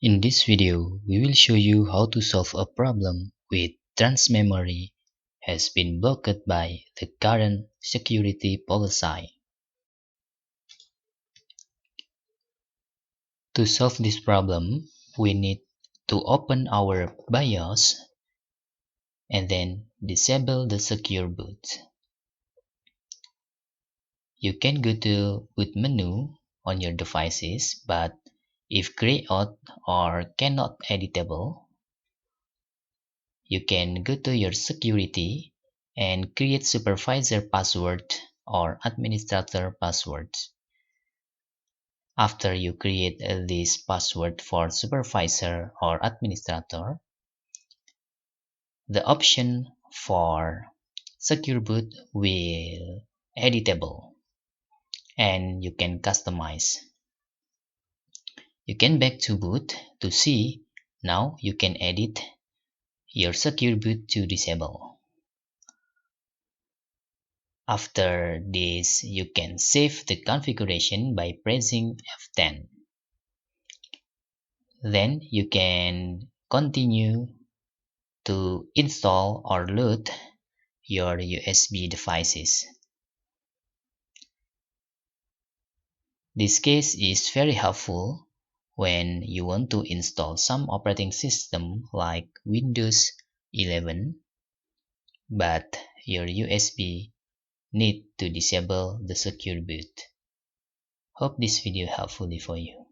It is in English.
In this video, we will show you how to solve a problem with TransMemory has been blocked by the current security policy. To solve this problem, we need to open our BIOS and then disable the secure boot. You can go to boot menu on your devices, but if grayed out or cannot editable, you can go to your security and create supervisor password or administrator password. After you create this password for supervisor or administrator, the option for secure boot will editable and you can customize. You can back to boot to see. Now you can edit your secure boot to disable. After this, you can save the configuration by pressing F10. Then you can continue to install or load your USB devices. This case is very helpful when you want to install some operating system like Windows 11, but your USB need to disable the secure boot. Hope this video helpful for you.